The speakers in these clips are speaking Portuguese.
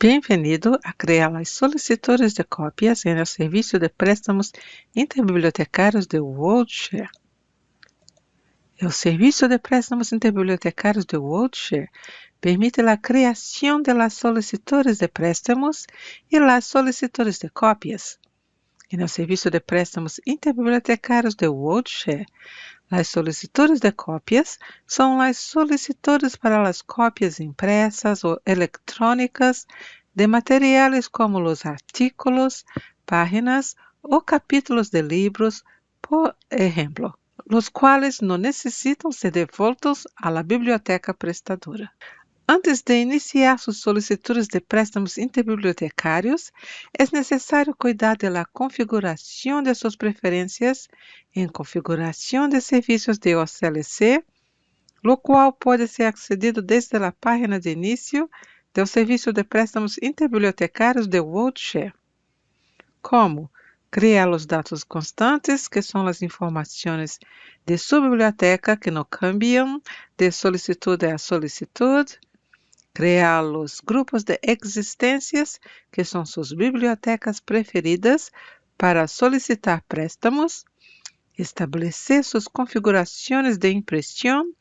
Bem-vindo a criar as solicitudes de cópias em el serviço de préstamos interbibliotecários de WorldShare. O serviço de préstamos interbibliotecários de WorldShare permite a criação de las solicitudes de préstamos e las solicitudes de cópias. En el serviço de préstamos interbibliotecários de WorldShare, as solicitudes de cópias são as solicitudes para as cópias impressas ou eletrônicas de materiais como os artículos, páginas ou capítulos de livros, por exemplo, os quais não necessitam ser devoltos à biblioteca prestadora. Antes de iniciar suas solicitudes de préstamos interbibliotecários, é necessário cuidar da configuração de suas preferências em configuração de serviços de OCLC, o qual pode ser acedido desde a página de início do Serviço de Préstamos Interbibliotecários de WorldShare. Como criar os dados constantes, que são as informações de sua biblioteca que não cambiam de solicitude a solicitude, criar os grupos de existências, que são suas bibliotecas preferidas, para solicitar préstamos, estabelecer suas configurações de impressão,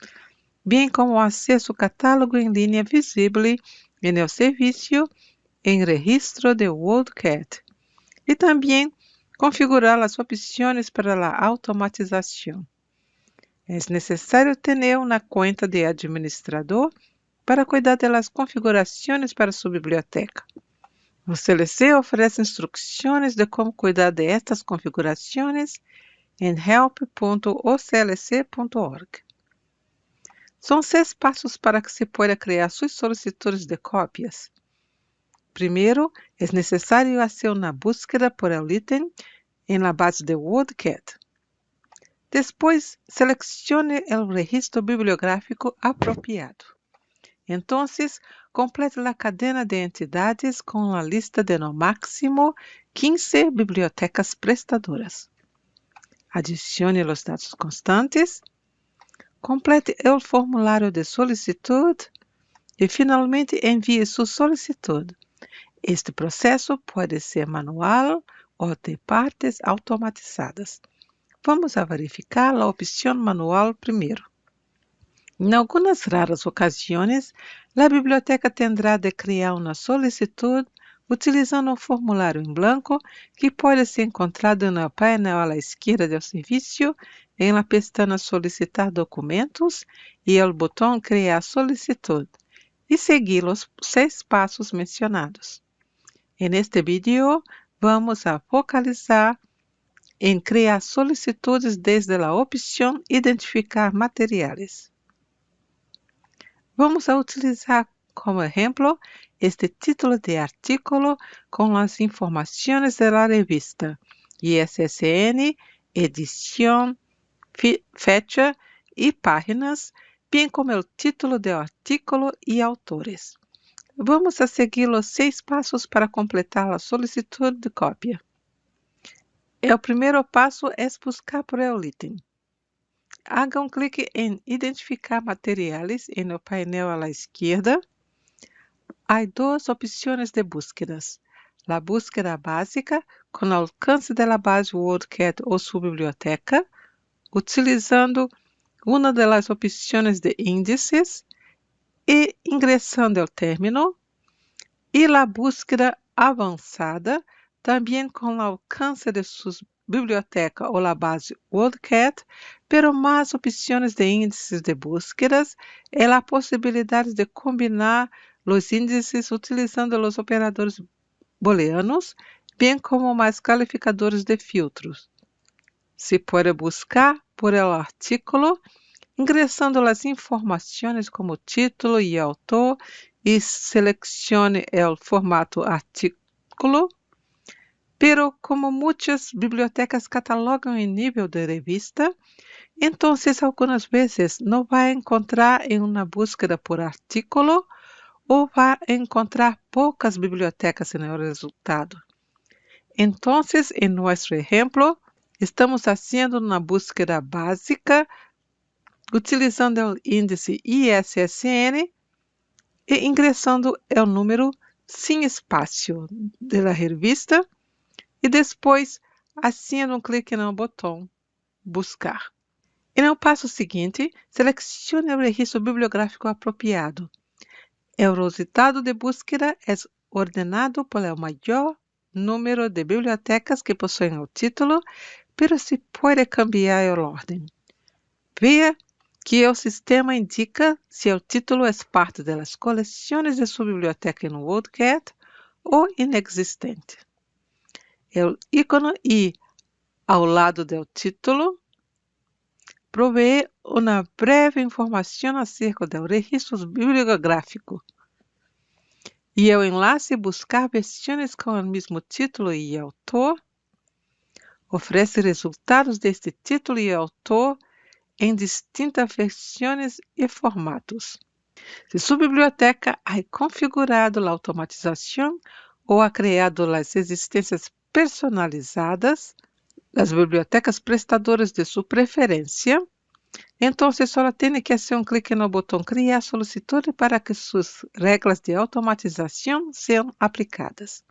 bem como o acesso ao catálogo em linha visível em el serviço em registro de WorldCat, e também configurar as opções para a automatização. É necessário ter uma conta de administrador para cuidar das configurações para sua biblioteca. O CLC oferece instruções de como cuidar de estas configurações em help.oclc.org. São 6 passos para que se possa criar suas solicitudes de cópias. Primeiro, é necessário fazer uma búsqueda por el item em la base de WorldCat. Depois, selecione o registro bibliográfico apropriado. Então, complete a cadena de entidades com a lista de no máximo 15 bibliotecas prestadoras. Adicione os dados constantes, complete o formulário de solicitude e, finalmente, envie sua solicitude. Este processo pode ser manual ou de partes automatizadas. Vamos a verificar a opção manual primeiro. Em algumas raras ocasiões, a biblioteca terá de criar uma solicitude utilizando um formulário em branco que pode ser encontrado no painel à esquerda do serviço, em la pestana Solicitar documentos e o botão Criar solicitude, e seguir os 6 passos mencionados. Neste vídeo, vamos a focalizar em criar solicitudes desde a opção Identificar materiais. Vamos a utilizar como exemplo este título de artículo com as informações da revista, ISSN, edição, fecha e páginas, bem como o título do artículo e autores. Vamos a seguir os 6 passos para completar a solicitude de cópia. O primeiro passo é buscar por el item. Haga um clique em Identificar materiais no painel à esquerda. Há 2 opções de búsquedas. A búsqueda básica, com o alcance da base WorldCat ou sua biblioteca, utilizando uma das opções de índices e ingressando o término, e a búsqueda avançada, também com o alcance de sua biblioteca ou a base WorldCat, pero mais opções de índices de búsquedas e a possibilidade de combinar os índices utilizando os operadores booleanos, bem como mais qualificadores de filtros. Se pode buscar por el artículo, ingressando as informações como título e autor, e selecione o formato artículo. Pero como muitas bibliotecas catalogam em nível de revista, então algumas vezes não vai encontrar em uma búsqueda por artículo ou vai encontrar poucas bibliotecas no resultado. Então, em nosso exemplo, estamos fazendo uma búsqueda básica utilizando o índice ISSN e ingressando o número sin espaço da revista e depois haciendo um clique no botão buscar. E no passo seguinte, selecione o registro bibliográfico apropriado. O resultado de búsqueda é ordenado pelo maior número de bibliotecas que possuem o título, pero se pode cambiar a ordem. Veja que o sistema indica se o título é parte das coleções de sua biblioteca em WorldCat ou inexistente. O ícone I ao lado do título provê uma breve informação acerca do registro bibliográfico. E o enlace Buscar versões com o mesmo título e autor oferece resultados deste título e autor em distintas versões e formatos. Se sua biblioteca ha configurado a automatização ou ha criado as existências personalizadas, as bibliotecas prestadoras de sua preferência, então só tem que fazer um clique no botão Criar solicitude para que suas regras de automatização sejam aplicadas.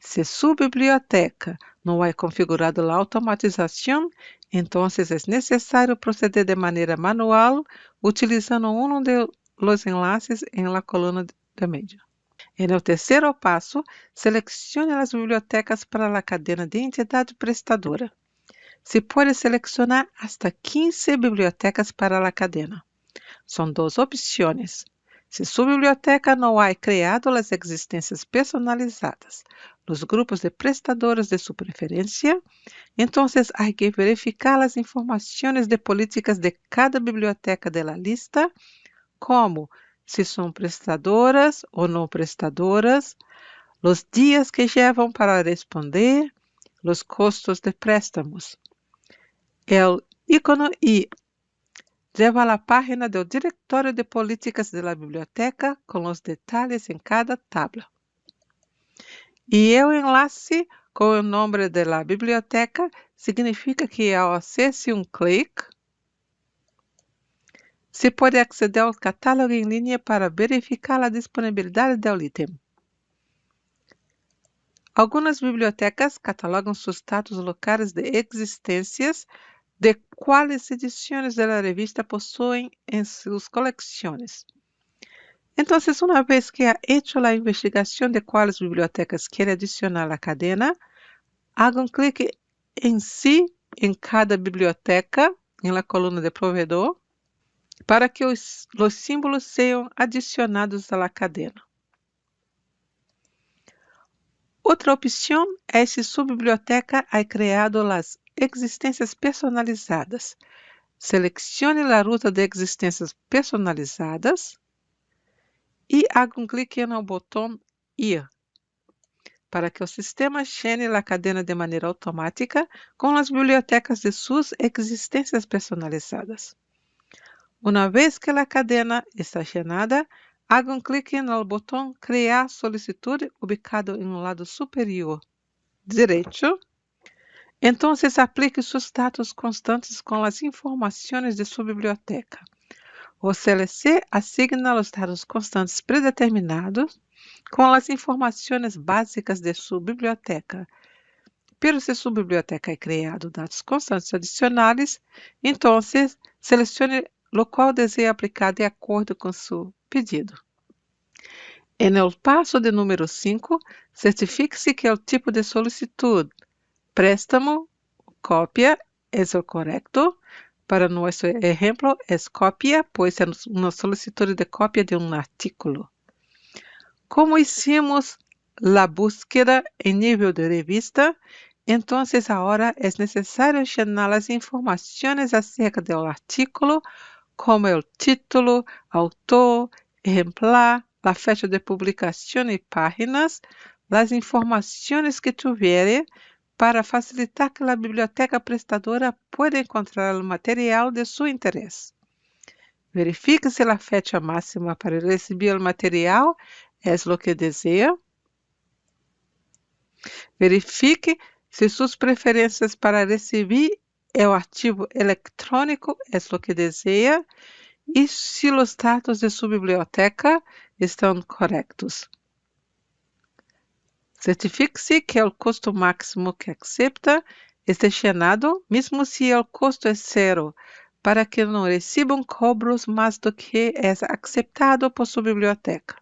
Se sua biblioteca não é configurada a automatização, então é necessário proceder de maneira manual, utilizando um dos enlaces em la coluna de medio. No terceiro passo, selecione as bibliotecas para a cadena de entidade prestadora. Se pode selecionar hasta 15 bibliotecas para a cadena. São duas opções. Se sua biblioteca não há criado as existências personalizadas nos grupos de prestadores de sua preferência, então há que verificar as informações de políticas de cada biblioteca da lista, como se são prestadoras ou não prestadoras, os dias que levam para responder, os custos de préstamos. O ícone I leva à página do Diretório de Políticas da biblioteca com os detalhes em cada tabla. E o enlace com o nome da biblioteca significa que ao hacer-se um clique, se pode aceder ao catálogo em linha para verificar a disponibilidade do item. Algumas bibliotecas catalogam seus status locais de existências de quais edições da revista possuem em suas coleções. Então, uma vez que ha hecho a investigação de quais bibliotecas quer adicionar à cadena, haga um clique em si em cada biblioteca, na coluna de provedor, para que os símbolos sejam adicionados à cadena. Outra opção é se sua biblioteca ha criado as existências personalizadas. Selecione a ruta de existências personalizadas e haga um clique no botão Ir, para que o sistema llene a cadena de maneira automática com as bibliotecas de suas existências personalizadas. Uma vez que a cadena está llenada, haga um clique no botão Criar solicitude, ubicado no lado superior direito. Então, aplique seus dados constantes com as informações de sua biblioteca. O CLC assigna os dados constantes predeterminados com as informações básicas de sua biblioteca. Pero se sua biblioteca é criado dados constantes adicionais, então selecione o qual deseja aplicar de acordo com seu pedido. No passo de número 5, certifique-se que o tipo de solicitude, préstamo, cópia, é o correto. Para nosso exemplo, é cópia, pois é uma solicitude de cópia de um artículo. Como hicimos a búsqueda em nível de revista, então agora é necessário llenar as informações acerca do artículo, como o título, autor, exemplar, a fecha de publicação e páginas, as informações que tiver, para facilitar que a biblioteca prestadora pueda encontrar o material de seu interesse. Verifique se a fecha máxima para receber o material é o que deseja. Verifique se suas preferências para receber o arquivo eletrônico é o que deseja e se os dados de sua biblioteca estão corretos. Certifique-se que o custo máximo que aceita esteja llenado, mesmo se o custo é zero, para que não recebam cobros mais do que é aceitado por sua biblioteca.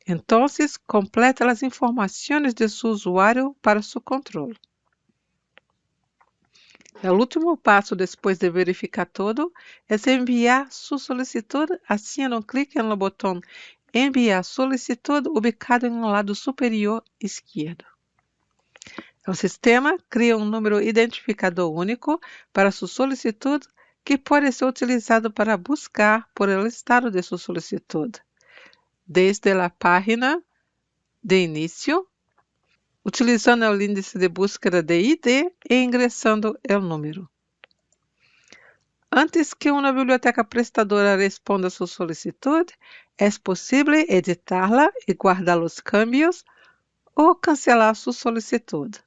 Então, complete as informações de seu usuário para seu controle. O último passo depois de verificar tudo é enviar sua solicitud haciendo um clique no botão Enviar solicitud ubicado no lado superior esquerdo. O sistema cria um número identificador único para sua solicitud que pode ser utilizado para buscar por el estado de sua solicitud, desde a página de início, utilizando o índice de búsqueda de ID e ingressando o número. Antes que uma biblioteca prestadora responda a sua solicitud, é possível editá-la e guardar os cambios ou cancelar sua solicitud.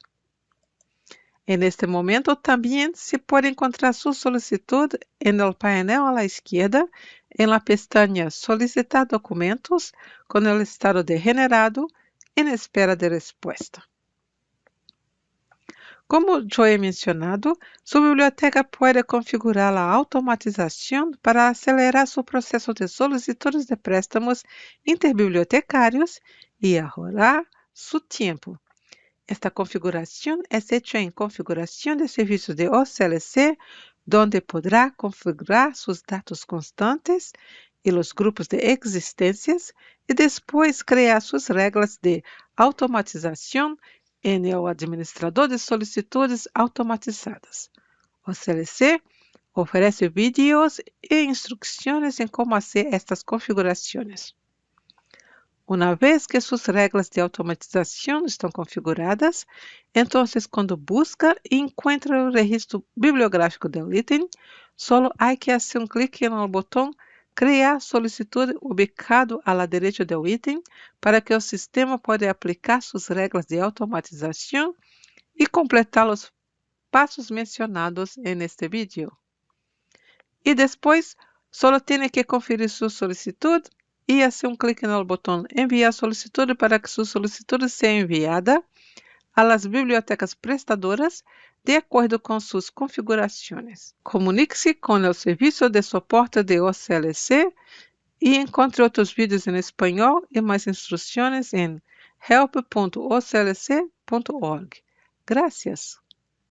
Neste momento, também se pode encontrar sua solicitud no painel à esquerda, na pestaña Solicitar documentos, com o estado de generado, em espera de resposta. Como já he mencionado, sua biblioteca pode configurar a automatização para acelerar seu processo de solicitudes de préstamos interbibliotecários e ahorrar seu tempo. Esta configuração é feita em configuração de serviços de OCLC, onde poderá configurar seus dados constantes e os grupos de existências e depois criar suas regras de automatização em o administrador de solicitudes automatizadas. OCLC oferece vídeos e instruções em como fazer estas configurações. Uma vez que suas regras de automatização estão configuradas, então, quando busca e encontra o registro bibliográfico do item, só há que fazer um clique no botão Criar solicitud ubicado à direita do item para que o sistema possa aplicar suas regras de automatização e completar os passos mencionados neste vídeo. E depois, só tem que conferir sua solicitud e fazer um clique no botão Enviar solicitud para que sua solicitud seja enviada às bibliotecas prestadoras de acordo com suas configurações. Comunique-se com o serviço de suporte de OCLC e encontre outros vídeos em espanhol e mais instruções em help.oclc.org. Gracias.